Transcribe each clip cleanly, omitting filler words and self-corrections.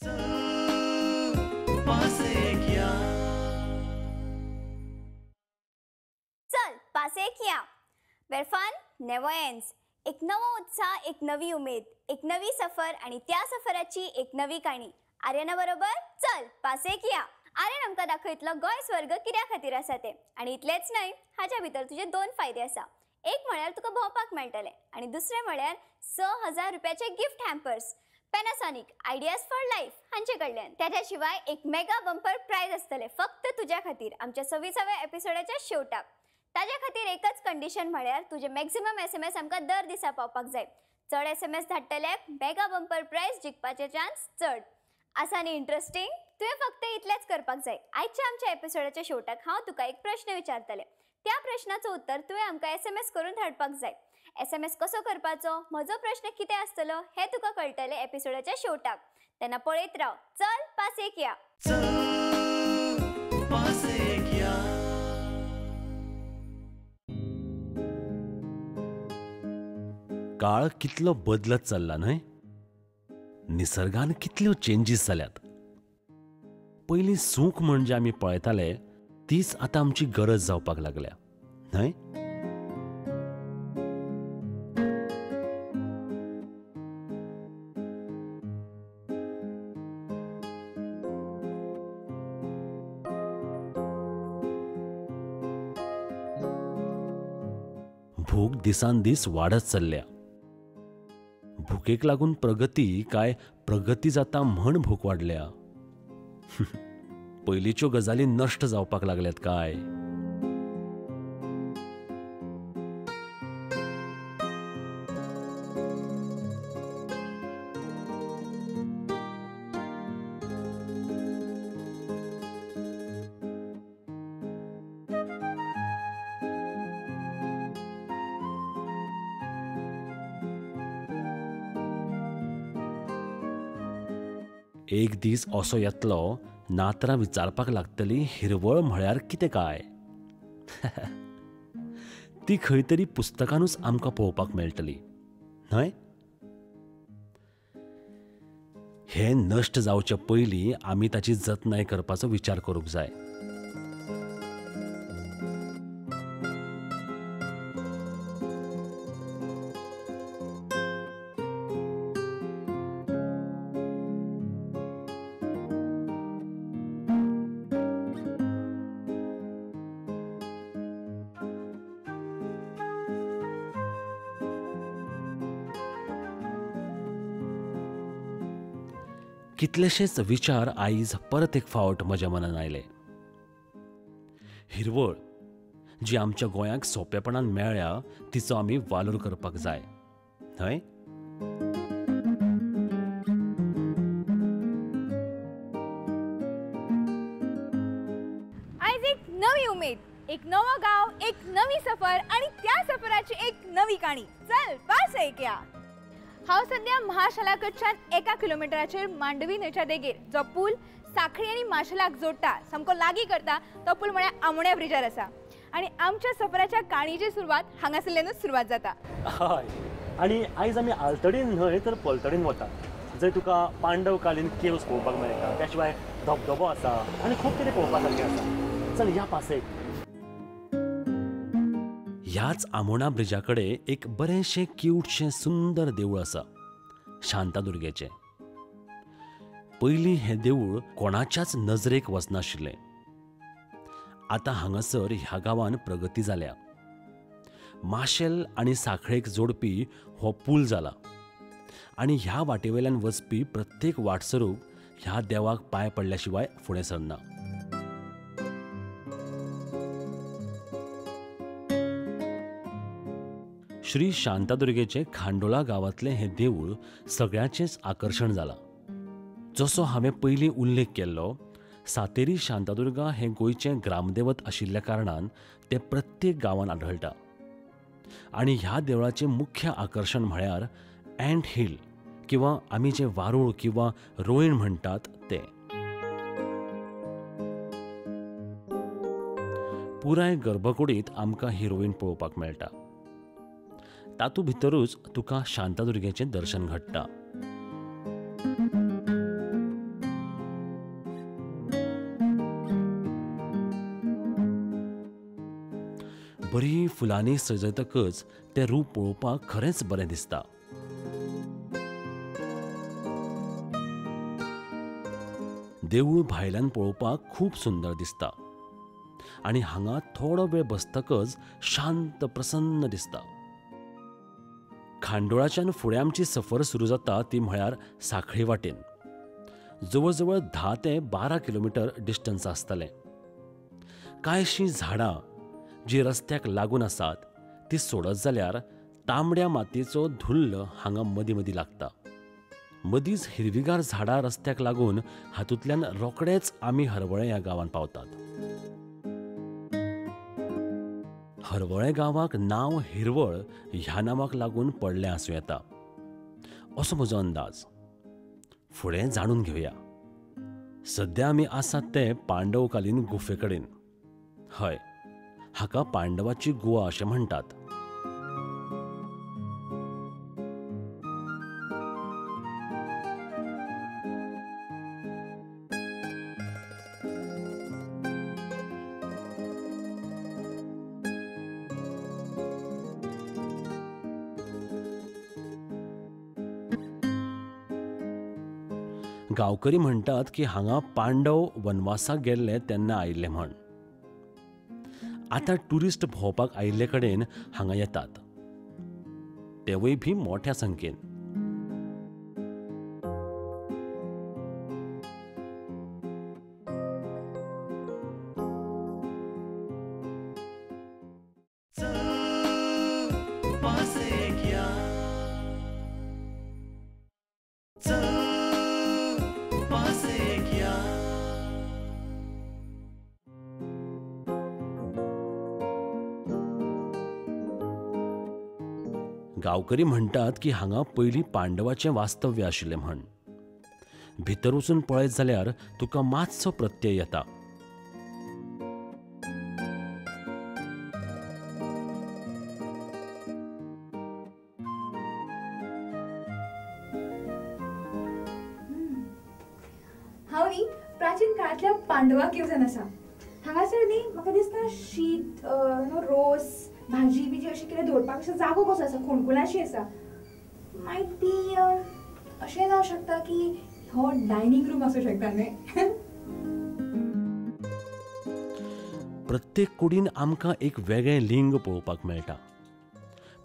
चल पासे किया वेर फन नेवर एंड्स. एक नवा उत्साह, एक नवी उमेद, एक नवी सफर आणि त्या सफराची एक नवी काणी. आर्यना बरोबर चल पासे किया. आर्यन आमकां दाखयतलो गोंय स्वर्ग कित्या खातीर आसा ते. आनी इतलेंच न्हय, हाच्या भितर तुजे 2 फायदे आसा. एक म्हळ्यार तुका भोंवपाक मेळटलें आनी दुसरें म्हळ्यार 6,000 रुपयाचे gift hampers Panasonic ideas for life हांचे कडल्यान. त्याच्या शिवाय एक मेगा बंपर प्राइज आसतले फक्त तुज्या खातीर आमच्या 26व्या एपिसोडाच्या शेवटाक. ताज्या खातीर एकच कंडिशन म्हळ्यार तुजे मॅक्सिमम SMS आमकां दर दिसा पावपाक जाय. चड SMS धाडटल्याक मेगा बंपर प्राइज जिखपाचे चान्स चड आसा. न्ही इंट्रस्टिंग? तुवें फक्त इतलेंच करपाक जाय. आयच्या आमच्या एपिसोडाच्या शेवटाक हांव तुका एक प्रश्न विचारतलें. त्या प्रश्नाचं उत्तर तुवें आमकां SMS करून धाडपाक जाय. SMS कसो करपाचो, म्हजो प्रश्न कितें आसतलो हें तुका कळटलें एपिसोडाच्या शेवटाक. तेन्ना पळयत राव. चल पासे किया. काळ कितलो बदलत चल्ला न्हय. निसर्गान कितल्यो चेंजीस जाल्यात. पयलीं सूख म्हणजे आमी पळयताले तीच आतां आमची गरज जावपाक लागल्या न्हय. भूक दिसान दीस वाडत चल्ल्या. भुकेक लागून प्रगती काय प्रगती जाता म्हण भूक वाडल्या. पयलींच्यो गजाली नश्ट जावपाक लागल्यात काय. एक दीस असो येतलो नातरां विचारपाक लागतली हिरवळ म्हळ्यार कितें काय. ती खंय तरी पुस्तकांनूच आमकां पळोवपाक मेळटली न्हय. हें नश्ट जावचे पयलीं आमी ताची जतनाय करपाचो विचार करूंक जाय. कितलेशेच विचार आयज परत एक फावट म्हज्या मनान आयले. हिरवळ जी आमच्या गोंयाक सोंपेपणान मेळ्ळ्या तिचो आमी वालोर करपाक जाय न्हय. आयज एक नवी उमेद, एक नवो गांव, एक नवी सफर आणि त्या सफराची एक नवी काणी. चल पासे किया. हांव सद्या महाशालाकडच्यान 1 किलोमिटराचेर मांडवी न्हंयच्या देगेर जो पूल साखळी आनी माशेलाक जोडटा सामको लागीं करता तो पूल म्हळ्यार आमोण्या ब्रिजार आसा. आनी आमच्या सफराच्या काणयेची सुरवात हांगासरल्यानूच सुरवात जाता. हय, आनी आयज आमी आलतडीन न्हय तर पलतडीन वता जंय तुका पांडवकालीन केव्स पळोवपाक मेळटा. त्या शिवाय धबधबो आसा आनी खूब कितें पळोवपा सारकें आसा. चल या पासे. ह्याच आमोणा ब्रिजा कडेन एक बरेंशें क्यूटशें सुंदर देवूळ आसा शांतादुर्गेचें. पयलीं हें देवूळ कोणाच्याच नजरेक वचनाशिल्लें. आतां हांगासर ह्या गांवान प्रगती जाल्या. माशेल आनी साखळेक जोडपी हो पूल जाला आनी ह्या वाटेवयल्यान वचपी प्रत्येक वाटसरूक ह्या देवाक पांय पडल्या शिवाय फुडें सरना. श्री शांतादुर्गेचे खांडोळा गांवांतलें हें देवूळ सगळ्यांचेंच आकर्शण जालां. जसो हांवें पयलीं उल्लेख केल्लो, सातेरी शांतादुर्गा हें गोंयचें ग्रामदैवत आशिल्ल्या कारणान तें प्रत्येक गांवांत आढळटा. आनी ह्या देवळाचें मुख्य आकर्शण म्हळ्यार एंट हिल किंवा आमी जें वारूळ किंवा रोयण म्हणटात तें. पुराय गर्भकुडींत आमकां ही रोयण पळोवपाक मेळटा. तातूंत भितरूच तुका शांतादुर्गेचें दर्शन घडटा. बरी फुलांनी सजयतकच तें रूप पळोवपाक खरेंच बरें दिसता. देवूळ भायल्यान पळोवपाक खूब सुंदर दिसता आनी हांगा थोडो वेळ बसतकच शांत प्रसन्न दिसता. खांडोळाच्यान फुडें आमची सफर सुरू जाता ती म्हळ्यार सांखळी वाटेन. जवळ जवळ 10 ते 12 किलोमीटर डिस्टन्स आसतलें. कांयशीं झाडां जीं रस्त्याक लागून आसात ती सोडत जाल्यार तांबड्या मातयेचो धुल्ल हांगा मदीं मदीं लागता. मदींच हिरवीगार झाडां रस्त्याक लागून हातूंतल्यान रोखडेच आमी हरवळे ह्या गांवांत पावतात. हरवळे गांवाक नांव हिरवळ ह्या नांवाक लागून पडलें आसूं येता असो म्हजो अंदाज. फुडें जाणून घेवया. सद्या आमी आसात ते पांडवकालीन गुफे कडेन. हय, हाका पांडवाची गुहा अशें म्हणटात. गांवकरी म्हणटात की हांगा पांडव वनवासाक गेल्ले तेन्ना आयिल्ले म्हण. आतां ट्युरिस्ट भोंवपाक आयिल्ले कडेन हांगा येतात, तेवूय बी मोठ्या संख्येन. गांवकरी म्हणटात की हांगा पयलीं पांडवाचें वास्तव्य आशिल्लें म्हण. भितर वचून पळयत जाल्यार तुका मातसो प्रत्यय येता. हांव न्ही प्राचीन काळांतल्या पांडवा केव्जान आसा. हांगासर न्ही म्हाका दिसता शीत रोस भाजी बिजी अशें कितें दवरपाक अशें जागो कसो आसा, खोणकुलाशी आसा. मायट बी अशें जावं शकता की हो डायनिंग रूम आसूं शकता न्ही. प्रत्येक कुडीन आमकां एक वेगळें लिंग पळोवपाक मेळटा.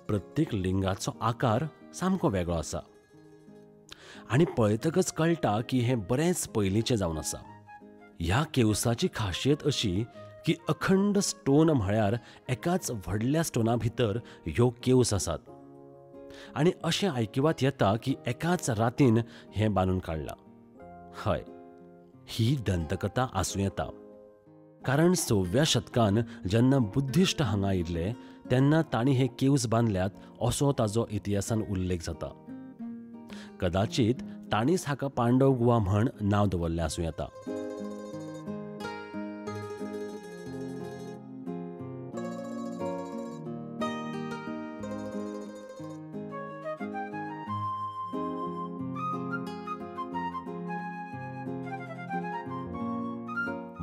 प्रत्येक लिंगाचो आकार सामको वेगळो आसा आनी पळयतकच कळटा की हें बरेंच पयलींचें जावन आसा. ह्या केव्साची खाशेत अशी की अखंड स्टोन म्हळ्यार एकाच व्हडल्या स्टोना भितर ह्यो केव्स आसात आनी अशें आयकिवात येता की एकाच रातीन हें बांदून काडलां. हय, ही दंतकथा आसूं येता. कारण 6व्या शतकान जेन्ना बुद्धिस्ट हांगा आयिल्ले तेन्ना तांणी हे केव्स बांदल्यात असो ताजो इतिहासान उल्लेख जाता. कदाचित तांणीच हाका पांडव गुहा म्हण नांव दवरलें आसूं येता.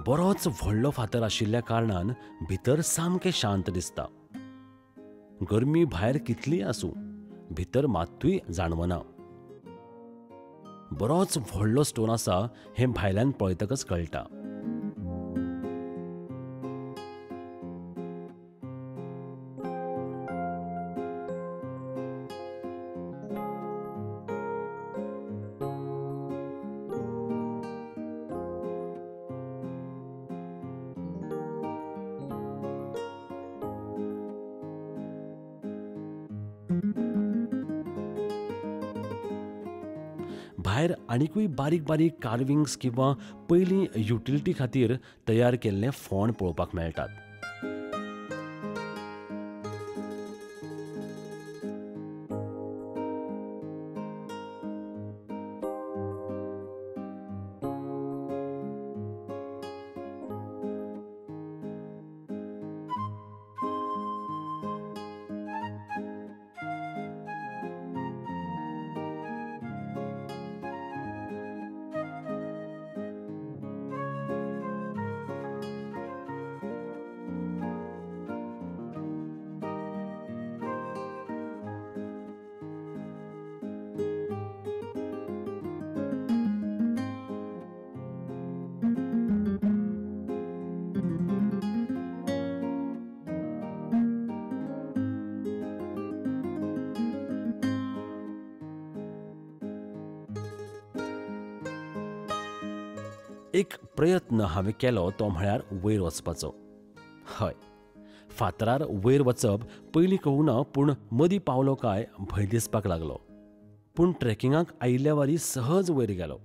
बरोच व्हडलो फातर आशिल्ल्या कारणान भितर सामकें शांत दिसता. गरमी भायर कितलीय आसूं भितर मात्तूय जाणवना. बरोच व्हडलो स्टोन आसा हें भायल्यान पळयतकच कळटा. भायर आनीकूय बारीक बारीक कार्विंग्स किंवा पयलीं युटिलिटी खातीर तयार केल्ले फोंड पळोवपाक मेळटात. एक प्रयत्न हांवें केलो तो म्हळ्यार वयर वचपाचो. हय, फातरार वयर वचप पयलीं कळुना, पूण मदीं पावलो काय भंय दिसपाक लागलो. पूण ट्रेकिंगाक आयिल्ल्या वारी सहज वयर गेलो.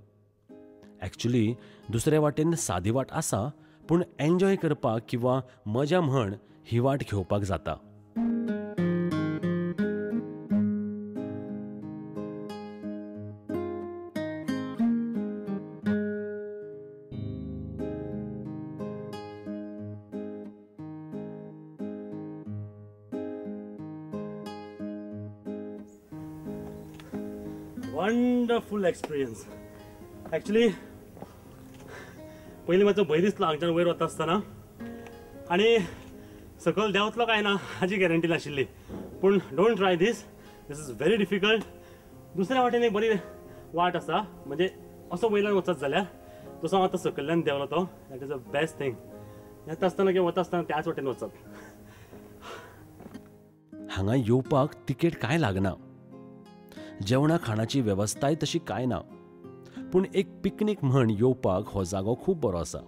एक्चुली दुसरे वाटेन सादी वाट आसा, पूण एन्जॉय करपाक किंवा मजा म्हण ही वाट घेवपाक जाता. Wonderful experience. एक्चुली पयलीं मातसो भंय दिसलो हांगच्यान वयर वता आसतना, आनी सकयल देंवतलो काय ना हाची गॅरंटी नाशिल्ली. पूण don't try this is very difficult. दुसऱ्या वाटेन एक बरी वाट आसा, म्हणजे असो वयल्यान वचत जाल्यार तसो हांव आतां सकयल्यान देंवलो तो. That is a best thing. येता आसतना किंवा वता आसतना त्याच वाटेन वचप. हांगा येवपाक तिकेट कांय लागना. जेवणा खाणाची वेवस्थाय तशी कांय ना, पूण एक पिकनीक म्हण येवपाक हो जागो खूब बरो आसा.